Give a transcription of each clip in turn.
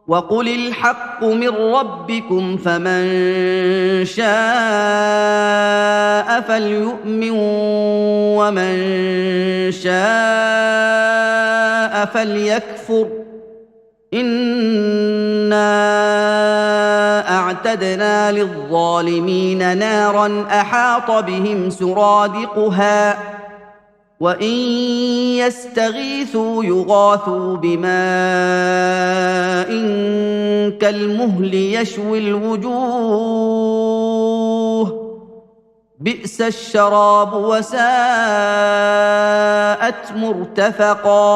وَقُلِ الْحَقُّ مِنْ رَبِّكُمْ فَمَنْ شَاءَ فَلْيُؤْمِنْ وَمَنْ شَاءَ فَلْيَكْفُرْ إِنَّا أَعْتَدْنَا لِلظَّالِمِينَ نَارًا أَحَاطَ بِهِمْ سُرَادِقُهَا وَإِنْ يَسْتَغِيثُوا يُغَاثُوا بِمَاءٍ كَالْمُهْلِ يَشْوِي الْوُجُوهَ بِئْسَ الشَّرَابُ وَسَاءَتْ مُرْتَفَقًا۔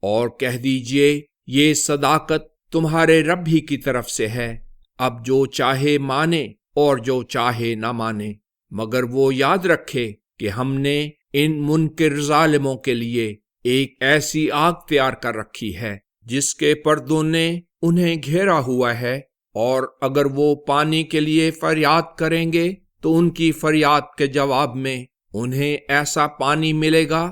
اور کہہ دیجئے یہ صداقت تمہارے رب ہی کی طرف سے ہے، اب جو چاہے مانے اور جو چاہے نہ مانے، مگر وہ یاد رکھے کہ ہم نے ان منکر ظالموں کے لیے ایک ایسی آگ تیار کر رکھی ہے جس کے پردوں نے انہیں گھیرا ہوا ہے، اور اگر وہ پانی کے لیے فریاد کریں گے تو ان کی فریاد کے جواب میں انہیں ایسا پانی ملے گا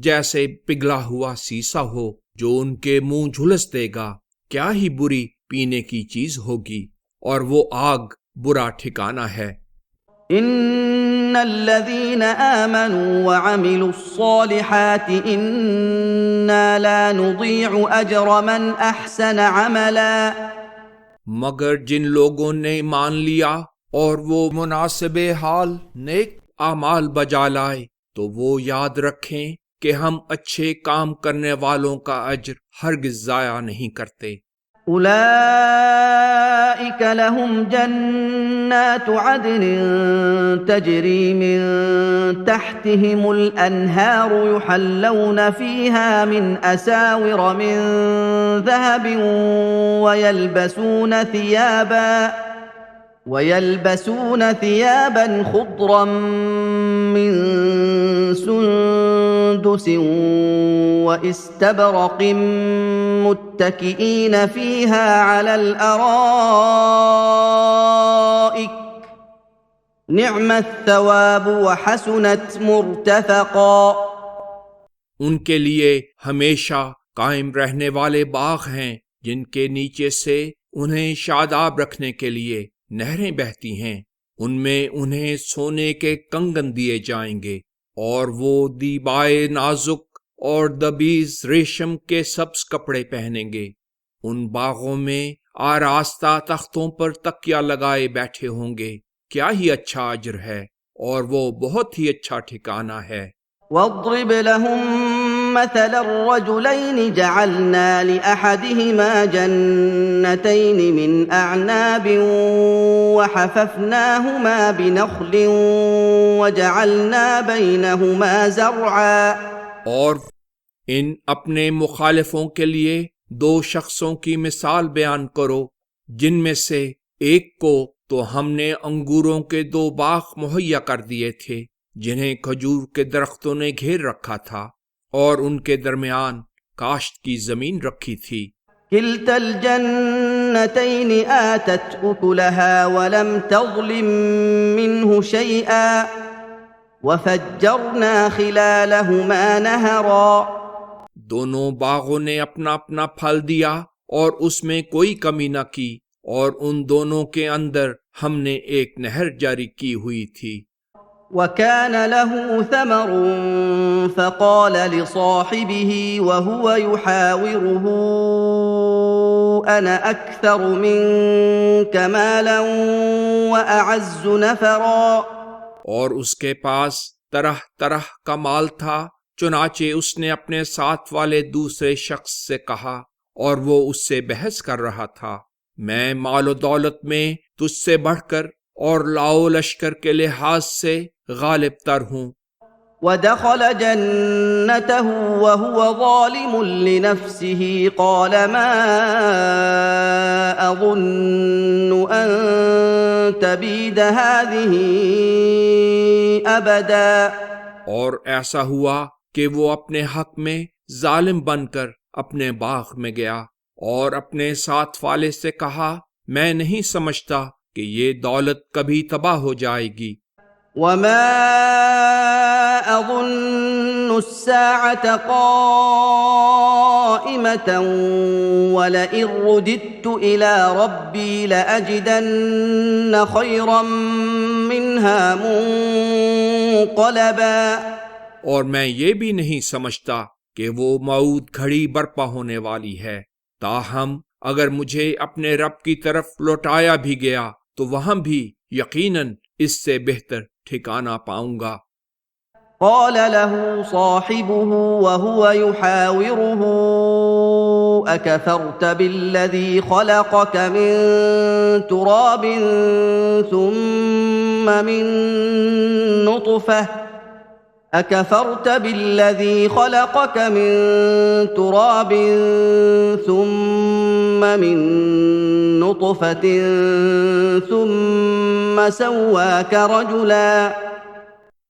جیسے پگھلا ہوا سیسا ہو جو ان کے منہ جھلس دے گا۔ کیا ہی بری پینے کی چیز ہوگی، اور وہ آگ برا ٹھکانہ ہے۔ ان الذين آمنوا وعملوا الصالحات انا لا نضيع اجر من احسن عملا، مگر جن لوگوں نے مان لیا اور وہ مناسب حال نیک اعمال بجا لائے تو وہ یاد رکھیں کہ ہم اچھے کام کرنے والوں کا اجر ہرگز ضائع نہیں کرتے۔ اولئک لهم جنات عدن تجری من تحتهم الانہار یحلون فیها من اساور من ذهب ويلبسون ثيابا خضرا من سندس واستبرق متكئين فيها على الارائك نعم الثواب وحسنت مرتفقا۔ ان کے لیے ہمیشہ قائم رہنے والے باغ ہیں جن کے نیچے سے انہیں شاداب رکھنے کے لیے نہریں بہتی ہیں، ان میں انہیں سونے کے کنگن دیے جائیں گے، اور وہ دیبائے نازک اور دبیز ریشم کے سبز کپڑے پہنیں گے۔ ان باغوں میں آراستہ تختوں پر تکیہ لگائے بیٹھے ہوں گے۔ کیا ہی اچھا اجر ہے، اور وہ بہت ہی اچھا ٹھکانہ ہے۔ واضرب لهم مثل الرجلين جعلنا لأحدهما جنتين من أعناب وحففناهما بنخل وجعلنا بينهما زرعا۔ اور ان اپنے مخالفوں کے لیے دو شخصوں کی مثال بیان کرو، جن میں سے ایک کو تو ہم نے انگوروں کے دو باغ مہیا کر دیے تھے جنہیں کھجور کے درختوں نے گھیر رکھا تھا، اور ان کے درمیان کاشت کی زمین رکھی تھی۔ کلتا الجنتین آتت اکلها ولم تظلم منه شیئا وفجرنا خلالهما نہرا۔ دونوں باغوں نے اپنا اپنا پھل دیا اور اس میں کوئی کمی نہ کی، اور ان دونوں کے اندر ہم نے ایک نہر جاری کی ہوئی تھی۔ وَكَانَ لَهُ ثَمَرٌ فَقَالَ لِصَاحِبِهِ وَهُوَ يُحَاوِرُهُ أَنَا أَكْثَرُ مِنكَ مَالًا وَأَعَزُّ نَفَرًا۔ اور اس کے پاس طرح طرح کا مال تھا، چنانچہ اس نے اپنے ساتھ والے دوسرے شخص سے کہا، اور وہ اس سے بحث کر رہا تھا، میں مال و دولت میں تجھ سے بڑھ کر اور لاؤ لشکر کے لحاظ سے غالب تر ہوں۔ وَدَخَلَ جَنَّتَهُ وَهُوَ ظَالِمٌ لِنَفْسِهِ قَالَ مَا أَظُنُّ أَن تَبِيدَ هَٰذِهِ أَبَدًا۔ اور ایسا ہوا کہ وہ اپنے حق میں ظالم بن کر اپنے باغ میں گیا اور اپنے ساتھ والے سے کہا، میں نہیں سمجھتا کہ یہ دولت کبھی تباہ ہو جائے گی۔ وما أظن الساعة قائمة ولئن رددت إلى ربي لأجدن خيرا منها منقلبا۔ اور میں یہ بھی نہیں سمجھتا کہ وہ موعود گھڑی برپا ہونے والی ہے، تاہم اگر مجھے اپنے رب کی طرف لوٹایا بھی گیا تو وہاں بھی یقیناً اس سے بہتر ٹھکانہ پاؤں گا۔ قال له صاحبه وهو يحاوره أكفرت بالذي خلقك من تراب ثم من نطفة أكفرت بالذي خلقك من تراب ثم من نطفة ثم سواك رجلا۔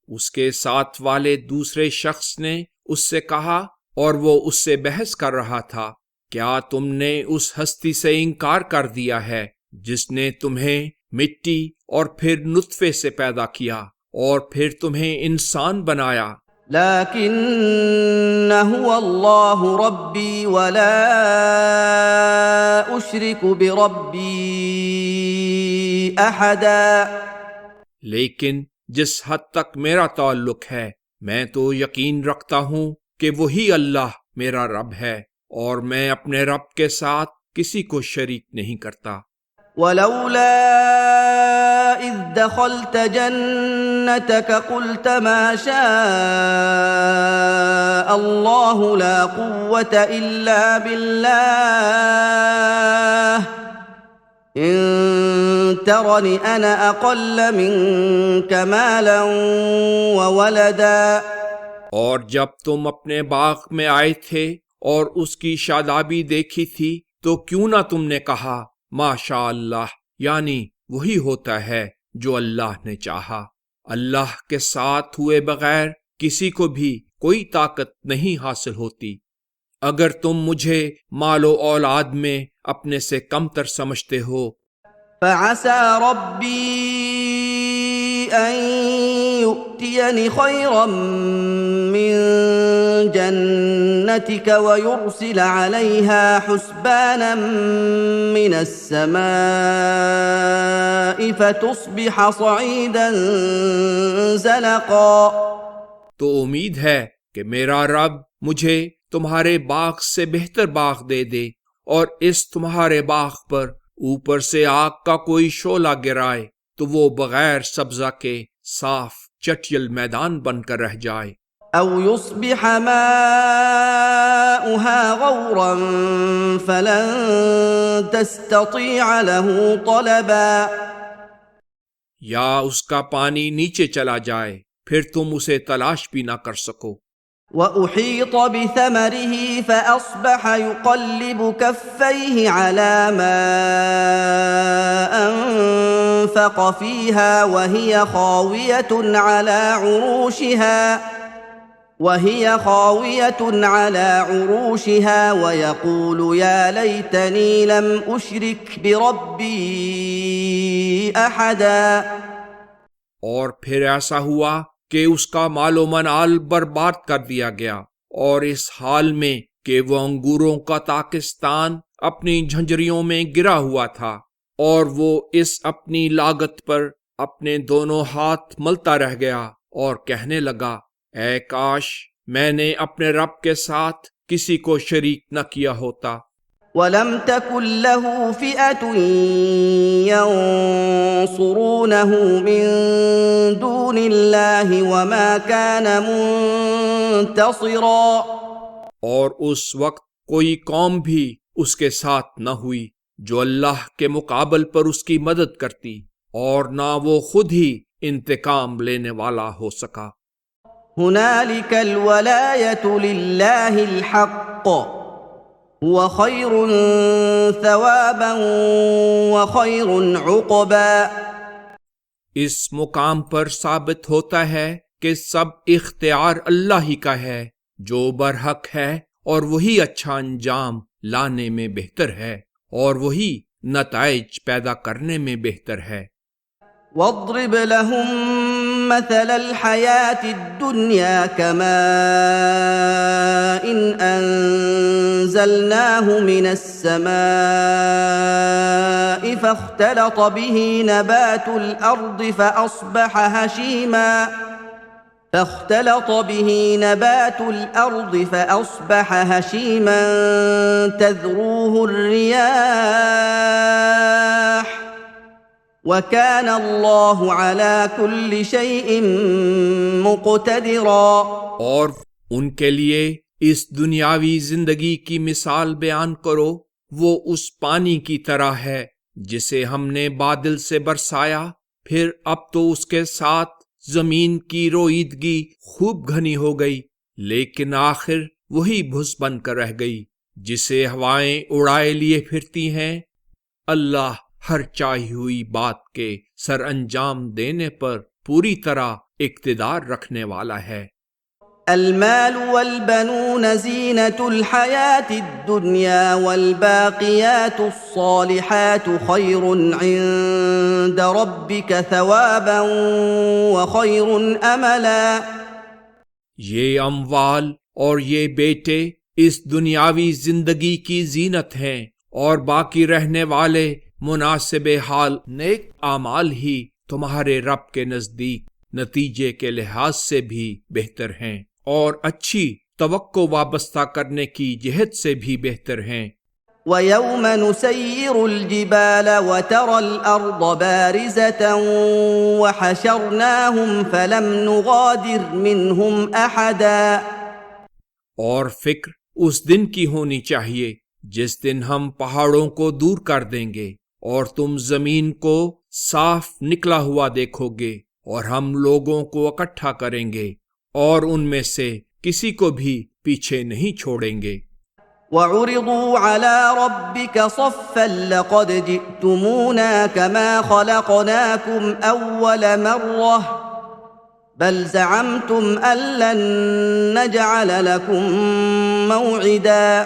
اس کے ساتھ والے دوسرے شخص نے اس سے کہا، اور وہ اس سے بحث کر رہا تھا، کیا تم نے اس ہستی سے انکار کر دیا ہے جس نے تمہیں مٹی اور پھر نطفے سے پیدا کیا اور پھر تمہیں انسان بنایا؟ لكن هو الله ربي ولا أشرك بربي أحدا۔ لیکن جس حد تک میرا تعلق ہے میں تو یقین رکھتا ہوں کہ وہی اللہ میرا رب ہے، اور میں اپنے رب کے ساتھ کسی کو شریک نہیں کرتا۔ ولولا إذ دخلت جنتك قلت ما شاء الله لا قوة إلا بالله إن ترني أنا أقل منك مالا وولدا۔ اور جب تم اپنے باغ میں آئے تھے اور اس کی شادابی دیکھی تھی تو کیوں نہ تم نے کہا ماشاء اللہ، یعنی وہی ہوتا ہے جو اللہ نے چاہا، اللہ کے ساتھ ہوئے بغیر کسی کو بھی کوئی طاقت نہیں حاصل ہوتی۔ اگر تم مجھے مال و اولاد میں اپنے سے کم تر سمجھتے ہو فعسى ربي أن يؤتيني خيرا من جنتك ويرسل عليها حسبانا من السماء فتصبح صعيدا زلقا۔ تو امید ہے کہ میرا رب مجھے تمہارے باغ سے بہتر باغ دے دے اور اس تمہارے باغ پر اوپر سے آگ کا کوئی شعلہ گرائے تو وہ بغیر سبزہ کے صاف چٹیل میدان بن کر رہ جائے۔ او يصبح ماؤها غورا فلن تستطيع له طلبا۔ یا اس کا پانی نیچے چلا جائے پھر تم اسے تلاش بھی نہ کر سکو۔ وأحيط بثمره فأصبح يقلب كفيه على ما أنفق فيها وهي خاوية على عروشها ويقول يا ليتني لم أشرك بربي أحدا۔ اور پھر ایسا ہوا کہ اس کا مال و منال برباد کر دیا گیا، اور اس حال میں کہ وہ انگوروں کا تاکستان اپنی جھنجریوں میں گرا ہوا تھا، اور وہ اس اپنی لاگت پر اپنے دونوں ہاتھ ملتا رہ گیا اور کہنے لگا، اے کاش میں نے اپنے رب کے ساتھ کسی کو شریک نہ کیا ہوتا۔ وَلَمْ تَكُنْ لَهُ فِئَةٌ يَنصُرُونَهُ مِن دُونِ اللَّهِ وَمَا كَانَ مُنتَصِرًا۔ اور اس وقت کوئی قوم بھی اس کے ساتھ نہ ہوئی جو اللہ کے مقابل پر اس کی مدد کرتی، اور نہ وہ خود ہی انتقام لینے والا ہو سکا۔ هُنَالِكَ الْوَلَایَةُ لِلَّهِ الْحَقِّ هو خیر ثوابا وخیر عقبا۔ اس مقام پر ثابت ہوتا ہے کہ سب اختیار اللہ ہی کا ہے جو برحق ہے، اور وہی اچھا انجام لانے میں بہتر ہے، اور وہی نتائج پیدا کرنے میں بہتر ہے۔ واضرب لهم مثل الحياة الدنيا كماء أنزلناه من السماء فاختلط به نبات الأرض فأصبح هشيما تذروه الرياح وكان الله على كل شيء مقتدرا۔ اور ان کے لیے اس دنیاوی زندگی کی مثال بیان کرو، وہ اس پانی کی طرح ہے جسے ہم نے بادل سے برسایا، پھر اب تو اس کے ساتھ زمین کی روئیدگی خوب گھنی ہو گئی، لیکن آخر وہی بھس بن کر رہ گئی جسے ہوائیں اڑائے لیے پھرتی ہیں۔ اللہ ہر چاہی ہوئی بات کے سر انجام دینے پر پوری طرح اقتدار رکھنے والا ہے۔ المال والبنون زینة الحياة الدنيا والباقيات الصالحات خير عند ربك ثوابا وخير املا۔ یہ اموال اور یہ بیٹے اس دنیاوی زندگی کی زینت ہیں، اور باقی رہنے والے مناسب حال نیک اعمال ہی تمہارے رب کے نزدیک نتیجے کے لحاظ سے بھی بہتر ہیں، اور اچھی توقع وابستہ کرنے کی جہت سے بھی بہتر ہیں۔ وَيَوْمَ نُسَيِّرُ الْجِبَالَ وَتَرَى الْأَرْضَ بَارِزَةً وَحَشَرْنَاهُمْ فَلَمْ نُغَادِرْ مِنْهُمْ أَحَدًا۔ اور فکر اس دن کی ہونی چاہیے جس دن ہم پہاڑوں کو دور کر دیں گے اور تم زمین کو صاف نکلا ہوا دیکھو گے، اور ہم لوگوں کو اکٹھا کریں گے اور ان میں سے کسی کو بھی پیچھے نہیں چھوڑیں گے۔ وَعُرِضُوا عَلَى رَبِّكَ صَفًّا لَقَدْ جِئْتُمُونَا كَمَا خَلَقْنَاكُمْ أَوَّلَ مَرَّةٍ بَلْ زَعَمْتُمْ أَن لَّن نَّجْعَلَ لَكُم مَّوْعِدًا۔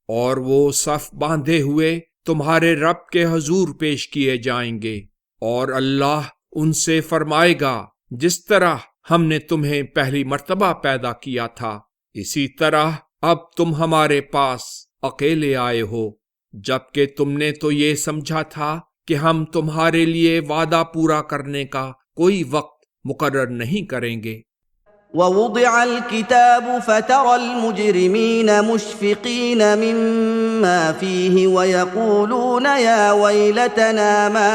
اور وہ صف باندھے ہوئے تمہارے رب کے حضور پیش کیے جائیں گے، اور اللہ ان سے فرمائے گا، جس طرح ہم نے تمہیں پہلی مرتبہ پیدا کیا تھا، اسی طرح اب تم ہمارے پاس اکیلے آئے ہو، جبکہ تم نے تو یہ سمجھا تھا کہ ہم تمہارے لیے وعدہ پورا کرنے کا کوئی وقت مقرر نہیں کریں گے۔ وَوُضِعَ الْكِتَابُ فَتَرَى الْمُجْرِمِينَ مُشْفِقِينَ مِمَّا فِيهِ وَيَقُولُونَ يَا وَيْلَتَنَا مَا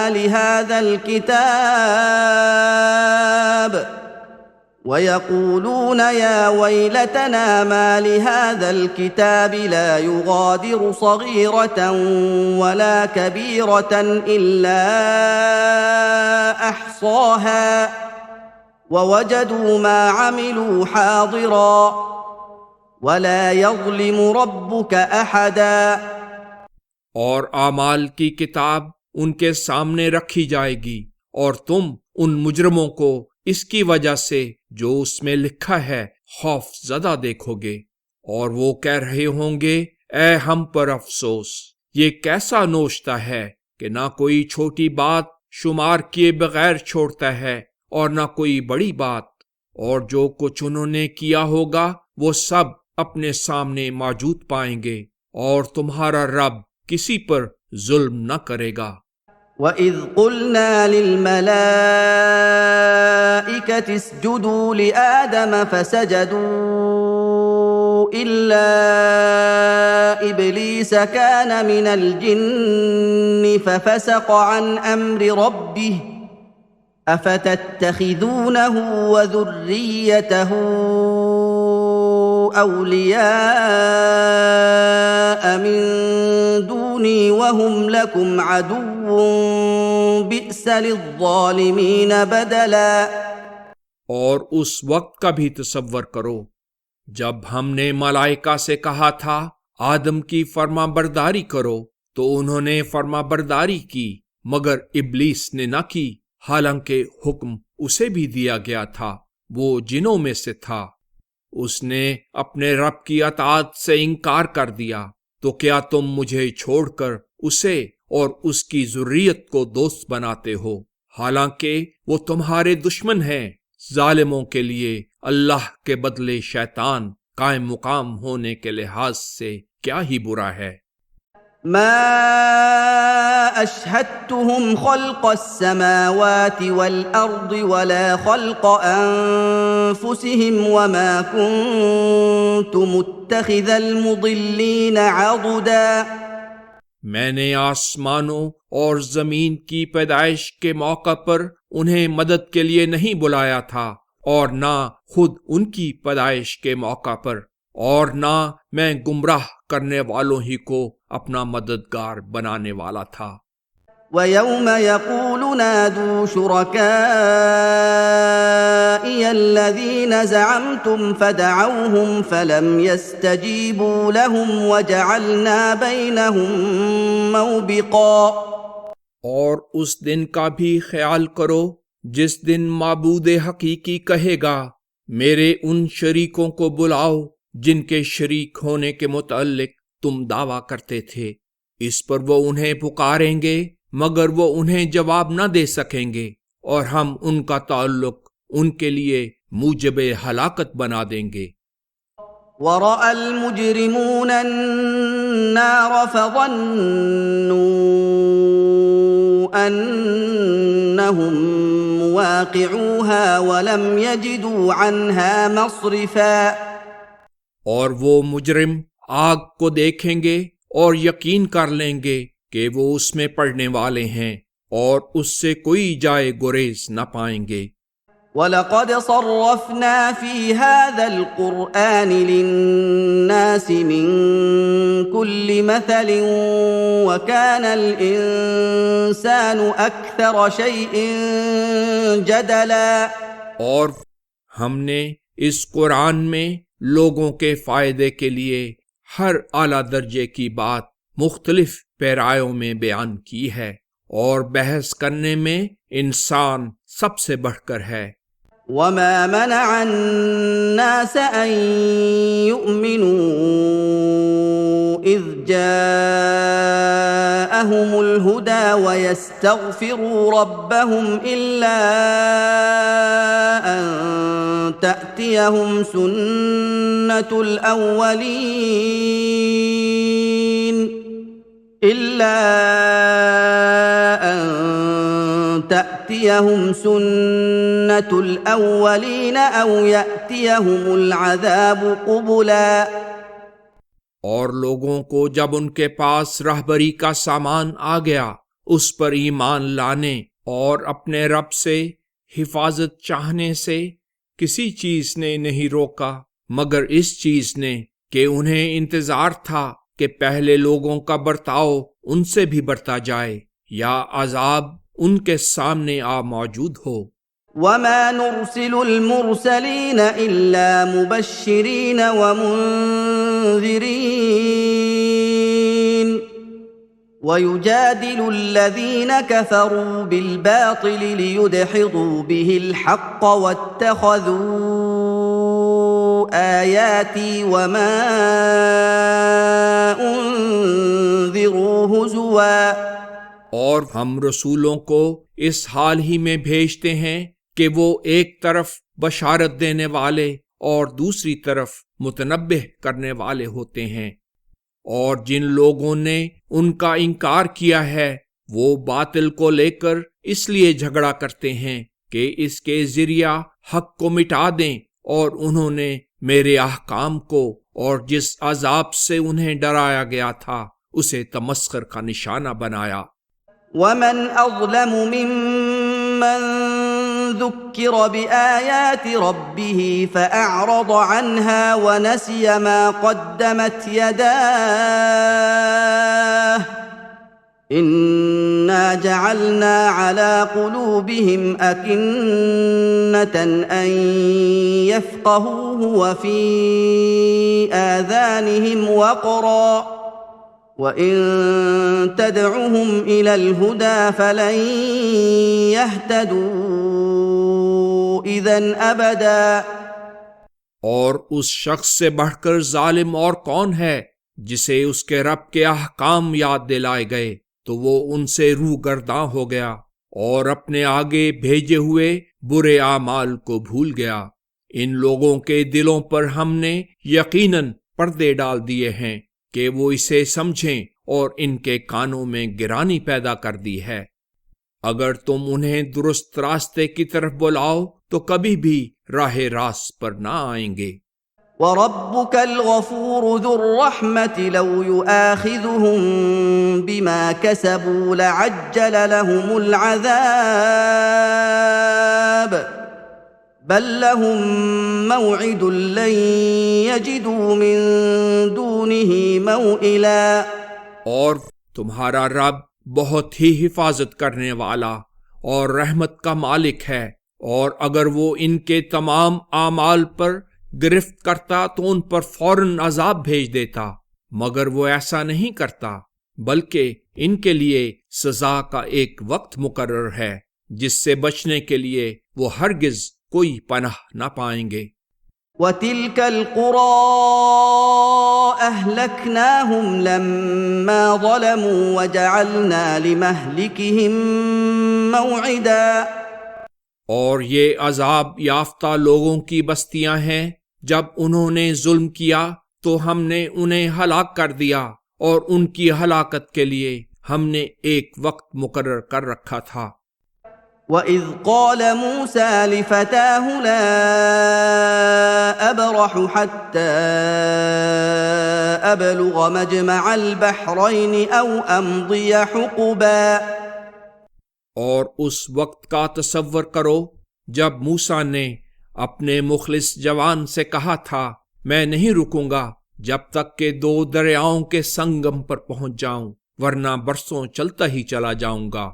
لِهَذَا الْكِتَابِ لَا يُغَادِرُ صَغِيرَةً وَلَا كَبِيرَةً إِلَّا أَحْصَاهَا وَوَجَدُوا مَا عَمِلُوا حَاضِرًا وَلَا يَظْلِمُ رَبُّكَ أَحَدًا۔ اور اعمال کی کتاب ان کے سامنے رکھی جائے گی، اور تم ان مجرموں کو اس کی وجہ سے جو اس میں لکھا ہے خوف زدہ دیکھو گے، اور وہ کہہ رہے ہوں گے، اے ہم پر افسوس، یہ کیسا نوشتہ ہے کہ نہ کوئی چھوٹی بات شمار کیے بغیر چھوڑتا ہے اور نہ کوئی بڑی بات، اور جو کچھ انہوں نے کیا ہوگا وہ سب اپنے سامنے موجود پائیں گے، اور تمہارا رب کسی پر ظلم نہ کرے گا۔ وَإِذْ قُلْنَا لِلْمَلَائِكَةِ اسْجُدُوا لِآدَمَ فَسَجَدُوا إِلَّا إِبْلِيسَ كَانَ مِنَ الْجِنِّ فَفَسَقَ عَنْ أَمْرِ رَبِّهِ أَفَتَتَّخِذُونَهُ وَذُرِّيَّتَهُ أَوْلِيَاءَ مِن دُونِي وَهُمْ لَكُمْ عَدُوٌّ بِئْسَ لِلظَّالِمِينَ بَدَلًا۔ اور اس وقت کا بھی تصور کرو جب ہم نے ملائکہ سے کہا تھا آدم کی فرما برداری کرو، تو انہوں نے فرما برداری کی، مگر ابلیس نے نہ کی، حالانکہ حکم اسے بھی دیا گیا تھا، وہ جنوں میں سے تھا۔ اس نے اپنے رب کی اطاعت سے انکار کر دیا، تو کیا تم مجھے چھوڑ کر اسے اور اس کی ذریت کو دوست بناتے ہو؟ حالانکہ وہ تمہارے دشمن ہیں۔ ظالموں کے لیے اللہ کے بدلے شیطان قائم مقام ہونے کے لحاظ سے کیا ہی برا ہے۔ ما اشهدتهم خلق السماوات والارض ولا خلق انفسهم وما كنت متخذ المضلين عضدا۔ میں نے آسمانوں اور زمین کی پیدائش کے موقع پر انہیں مدد کے لیے نہیں بلایا تھا، اور نہ خود ان کی پیدائش کے موقع پر، اور نہ میں گمراہ کرنے والوں ہی کو اپنا مددگار بنانے والا تھا۔ وَيَوْمَ يَقُولُ نَادُوا شُرَكَائِيَ الَّذِينَ زَعَمْتُمْ فَدَعَوْهُمْ فَلَمْ يَسْتَجِيبُوا لَهُمْ وَجَعَلْنَا بَيْنَهُمْ مَوْبِقًا۔ اور اس دن کا بھی خیال کرو جس دن معبود حقیقی کہے گا، میرے ان شریکوں کو بلاؤ جن کے شریک ہونے کے متعلق تم دعویٰ کرتے تھے۔ اس پر وہ انہیں پکاریں گے مگر وہ انہیں جواب نہ دے سکیں گے، اور ہم ان کا تعلق ان کے لیے موجب ہلاکت بنا دیں گے۔ وَرَأَى الْمُجْرِمُونَ النَّارَ فَظَنُّوا أَنَّهُمْ مُوَاقِعُوهَا وَلَمْ يَجِدُوا عَنْهَا مَصْرِفًا۔ اور وہ مجرم آگ کو دیکھیں گے اور یقین کر لیں گے کہ وہ اس میں پڑنے والے ہیں، اور اس سے کوئی جائے گریز نہ پائیں گے۔ وَلَقَدْ صَرَّفْنَا فِي هَذَا الْقُرْآنِ لِلنَّاسِ مِنْ كُلِّ مَثَلٍ وَكَانَ الْإِنسَانُ أَكْثَرَ شَيْءٍ جَدَلًا۔ اور ہم نے اس قرآن میں لوگوں کے فائدے کے لیے ہر اعلیٰ درجے کی بات مختلف پیرایوں میں بیان کی ہے، اور بحث کرنے میں انسان سب سے بڑھ کر ہے۔ وَمَا مَنَعَ النَّاسَ أَن يُؤْمِنُوا إِذْ جَاءَهُمُ الْهُدَى وَيَسْتَغْفِرُوا رَبَّهُمْ إِلَّا أَن تَأْتِيَهُمْ سُنَّةُ الْأَوَّلِينَ أَوْ يَأْتِيَهُمُ الْعَذَابُ قُبُلًا۔ اور لوگوں کو جب ان کے پاس راہبری کا سامان آ گیا، اس پر ایمان لانے اور اپنے رب سے حفاظت چاہنے سے کسی چیز نے نہیں روکا مگر اس چیز نے کہ انہیں انتظار تھا کہ پہلے لوگوں کا برتاؤ ان سے بھی برتا جائے یا عذاب ان کے سامنے آ موجود ہو۔ وَمَا نُرْسِلُ الْمُرْسَلِينَ إِلَّا مُبَشِّرِينَ وَمُنذِرِينَ وَيُجَادِلُ الَّذِينَ كَفَرُوا بِالْبَاطِلِ لِيُدْحِضُوا بِهِ الْحَقَّ وَاتَّخَذُوا آيَاتِي وَمَا أُنذِرُوا هُزُوًا۔ اور ہم رسولوں کو اس حال ہی میں بھیجتے ہیں کہ وہ ایک طرف بشارت دینے والے اور دوسری طرف متنبہ کرنے والے ہوتے ہیں، اور جن لوگوں نے ان کا انکار کیا ہے وہ باطل کو لے کر اس لیے جھگڑا کرتے ہیں کہ اس کے ذریعہ حق کو مٹا دیں، اور انہوں نے میرے احکام کو اور جس عذاب سے انہیں ڈرایا گیا تھا اسے تمسخر کا نشانہ بنایا۔ وَمَنْ أَظْلَمُ مِمَّنْ ذُكِّرَ بِآيَاتِ رَبِّهِ فَأَعْرَضَ عَنْهَا وَنَسِيَ مَا قَدَّمَتْ يَدَاهُ إِنَّا جَعَلْنَا عَلَى قُلُوبِهِمْ أَكِنَّةً أَن يَفْقَهُوهُ وَفِي آذَانِهِمْ وَقْرًا وَإِن تَدْعُهُمْ إِلَى الْهُدَى فَلَن يَهْتَدُوا إِذًا أَبَدًا۔ اور اس شخص سے بڑھ کر ظالم اور کون ہے جسے اس کے رب کے احکام یاد دلائے گئے تو وہ ان سے روگرداں ہو گیا، اور اپنے آگے بھیجے ہوئے برے اعمال کو بھول گیا۔ ان لوگوں کے دلوں پر ہم نے یقیناً پردے ڈال دیے ہیں کہ وہ اسے سمجھیں، اور ان کے کانوں میں گرانی پیدا کر دی ہے۔ اگر تم انہیں درست راستے کی طرف بلاؤ تو کبھی بھی راہ راست پر نہ آئیں گے۔ وَرَبُّكَ الْغَفُورُ ذُو الرَّحْمَةِ لَوْ يُؤَاخِذُهُم بِمَا كَسَبُوا لَعَجَّلَ لَهُمُ الْعَذَابَ بَل لَّهُم مَّوْعِدٌ لَّن يَجِدُوا مِن دُونِهِ مَوْئِلًا۔ اور تمہارا رب بہت ہی حفاظت کرنے والا اور رحمت کا مالک ہے، اور اگر وہ ان کے تمام اعمال پر گرفت کرتا تو ان پر فوراً عذاب بھیج دیتا، مگر وہ ایسا نہیں کرتا، بلکہ ان کے لیے سزا کا ایک وقت مقرر ہے جس سے بچنے کے لیے وہ ہرگز کوئی پناہ نہ پائیں گے۔ وَتِلْكَ الْقُرَىٰ أَهْلَكْنَاهُمْ لَمَّا ظَلَمُوا وَجَعَلْنَا لِمَهْلِكِهِم مَّوْعِدًا۔ اور یہ عذاب یافتہ لوگوں کی بستیاں ہیں، جب انہوں نے ظلم کیا تو ہم نے انہیں ہلاک کر دیا، اور ان کی ہلاکت کے لیے ہم نے ایک وقت مقرر کر رکھا تھا۔ وَإِذْ قَالَ مُوسَىٰ لِفَتَاهُ لَا أَبْرَحُ حَتَّىٰ أَبْلُغَ مَجْمَعَ الْبَحْرَيْنِ أَوْ أَمْضِيَ حُقُبًا۔ اور اس وقت کا تصور کرو جب موسیٰ نے اپنے مخلص جوان سے کہا تھا، میں نہیں رکوں گا جب تک کہ دو دریاؤں کے سنگم پر پہنچ جاؤں، ورنہ برسوں چلتا ہی چلا جاؤں گا۔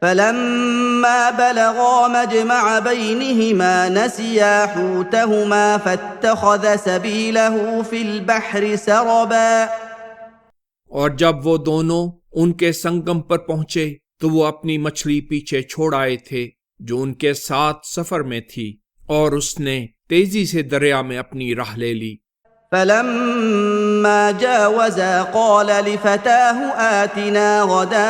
فَلَمَّا بَلَغَا مَجْمَعَ بَيْنِهِمَا نَسِيَا حُوتَهُمَا فَاتَّخَذَ سَبِيلَهُ فِي الْبَحْرِ سَرَبًا۔ اور جب وہ دونوں ان کے سنگم پر پہنچے تو وہ اپنی مچھلی پیچھے چھوڑ آئے تھے جو ان کے ساتھ سفر میں تھی، اور اس نے تیزی سے دریا میں اپنی راہ لے لی۔ فَلَمَّا جَاوَزَا قَالَ لِفَتَاهُ آتِنَا غَدَاءَنَا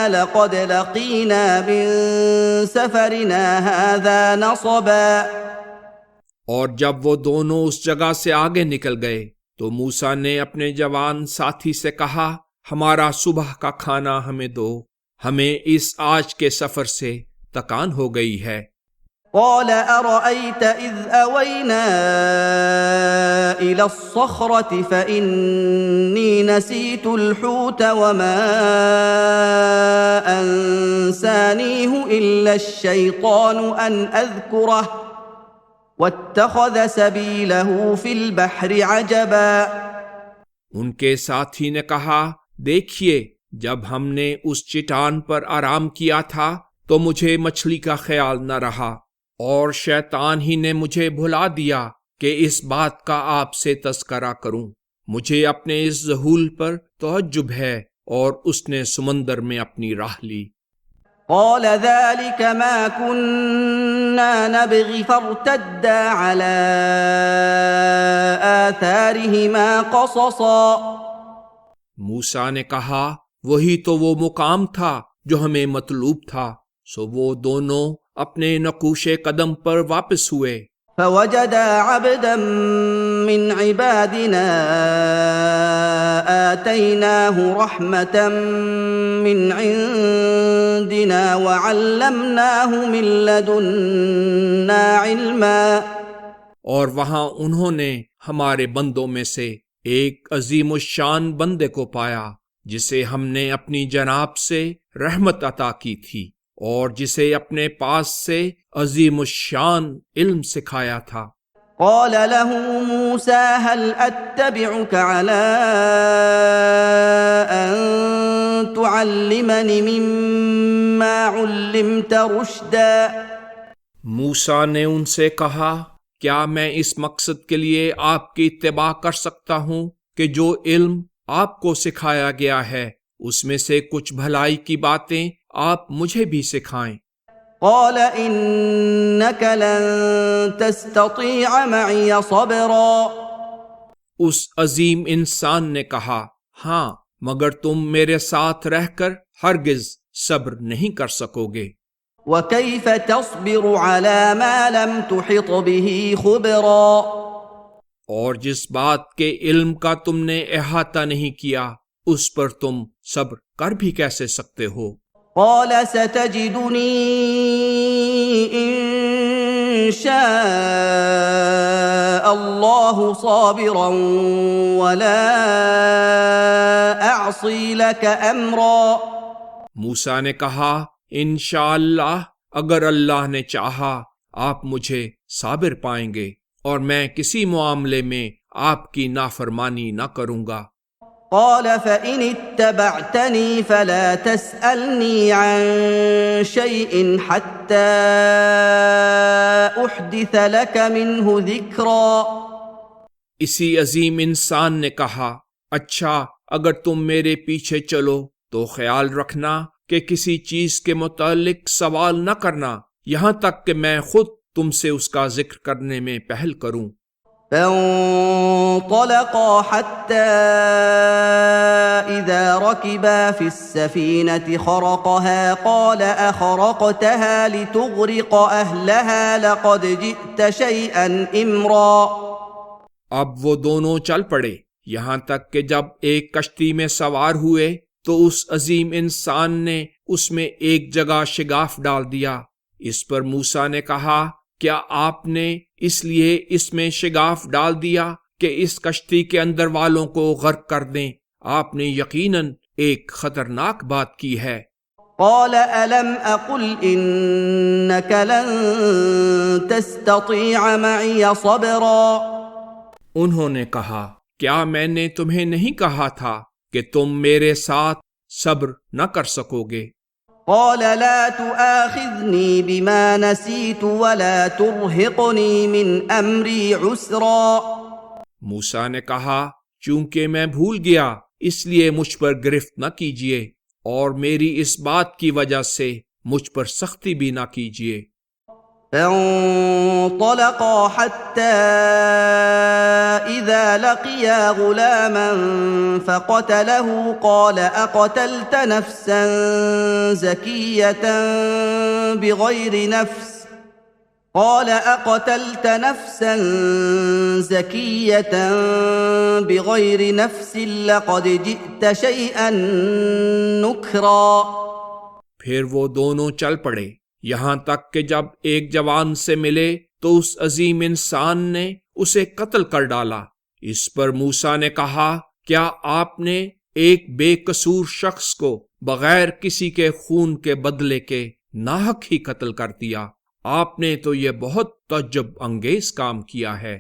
لَقَدْ لَقِينَا مِن سَفَرِنَا هَٰذَا نَصَبًا۔ اور جب وہ دونوں اس جگہ سے آگے نکل گئے تو موسیٰ نے اپنے جوان ساتھی سے کہا، ہمارا صبح کا کھانا ہمیں دو، ہمیں اس آج کے سفر سے تکان ہو گئی ہے۔ قال أرأيت إذ أوينا إلى الصخرة فإني نسيت الحوت وما أنسانيه إلا الشيطان أن أذكره واتخذ سبيله في البحر عجبا۔ ان کے ساتھی نے کہا، دیکھیے جب ہم نے اس چٹان پر آرام کیا تھا تو مجھے مچھلی کا خیال نہ رہا، اور شیطان ہی نے مجھے بھلا دیا کہ اس بات کا آپ سے تذکرہ کروں۔ مجھے اپنے اس ذہول پر تعجب ہے، اور اس نے سمندر میں اپنی راہ لی۔ قال ذلك ما كنا نبغي فارتدا على آثارهما قصصا۔ موسیٰ نے کہا، وہی تو وہ مقام تھا جو ہمیں مطلوب تھا، سو وہ دونوں اپنے نقوش قدم پر واپس ہوئے۔ فوجدا عبدا من عبادنا آتيناه رحمة من عندنا وعلمناه من لدنا علما۔ اور وہاں انہوں نے ہمارے بندوں میں سے ایک عظیم الشان بندے کو پایا جسے ہم نے اپنی جناب سے رحمت عطا کی تھی، اور جسے اپنے پاس سے عظیم الشان علم سکھایا تھا۔ قال له موسى هل أتبعك على أن تعلمني مما علمت رشدا۔ موسیٰ نے ان سے کہا، کیا میں اس مقصد کے لیے آپ کی اتباع کر سکتا ہوں کہ جو علم آپ کو سکھایا گیا ہے اس میں سے کچھ بھلائی کی باتیں آپ مجھے بھی سکھائیں۔ قال إنك لن تستطيع معي صبرا۔ اس عظیم انسان نے کہا، ہاں مگر تم میرے ساتھ رہ کر ہرگز صبر نہیں کر سکو گے۔ وَكَيْفَ تَصْبِرُ عَلَى مَا لَمْ تُحِطْ بِهِ خُبْرًا، اور جس بات کے علم کا تم نے احاطہ نہیں کیا اس پر تم صبر کر بھی کیسے سکتے ہو؟ قال ستجدني إن شاء الله صابرا ولا أعصي لك أمرا۔ موسیٰ نے کہا انشاءاللہ اگر اللہ نے چاہا آپ مجھے صابر پائیں گے اور میں کسی معاملے میں آپ کی نافرمانی نہ کروں گا۔ قال فإن اتبعتني فلا تسألني عن شيء حتى أحدث لك منه ذكرا۔ اسی عظیم انسان نے کہا اچھا اگر تم میرے پیچھے چلو تو خیال رکھنا کہ کسی چیز کے متعلق سوال نہ کرنا یہاں تک کہ میں خود تم سے اس کا ذکر کرنے میں پہل کروں۔ فانطلقا حتى إذا ركبا في السفينة خرقها قال أخرقتها لتغرق أهلها لقد جئت شيئا إمرا۔ اب وہ دونوں چل پڑے یہاں تک کہ جب ایک کشتی میں سوار ہوئے تو اس عظیم انسان نے اس میں ایک جگہ شگاف ڈال دیا۔ اس پر موسیٰ نے کہا کیا آپ نے اس لیے اس میں شگاف ڈال دیا کہ اس کشتی کے اندر والوں کو غرق کر دیں؟ آپ نے یقیناً ایک خطرناک بات کی ہے۔ قال ألم أقل إنك لن تستطيع معي صبرا۔ انہوں نے کہا کیا میں نے تمہیں نہیں کہا تھا کہ تم میرے ساتھ صبر نہ کر سکو گے؟ قال لا تؤاخذني بما نسيت ولا ترهقني من امري عسرا۔ موسیٰ نے کہا چونکہ میں بھول گیا اس لیے مجھ پر گرفت نہ کیجیے اور میری اس بات کی وجہ سے مجھ پر سختی بھی نہ کیجیے۔ فانطلقا حتى إذا لقيا غلاما فقتله قال أقتلت نفسا زكية بغير نفس لقد جئت شيئا نكرا۔ پھر وہ دونوں چل پڑے یہاں تک کہ جب ایک جوان سے ملے تو اس عظیم انسان نے اسے قتل کر ڈالا۔ اس پر موسیٰ نے کہا کیا آپ نے ایک بے قصور شخص کو بغیر کسی کے خون کے بدلے کے ناحق ہی قتل کر دیا؟ آپ نے تو یہ بہت تعجب انگیز کام کیا ہے۔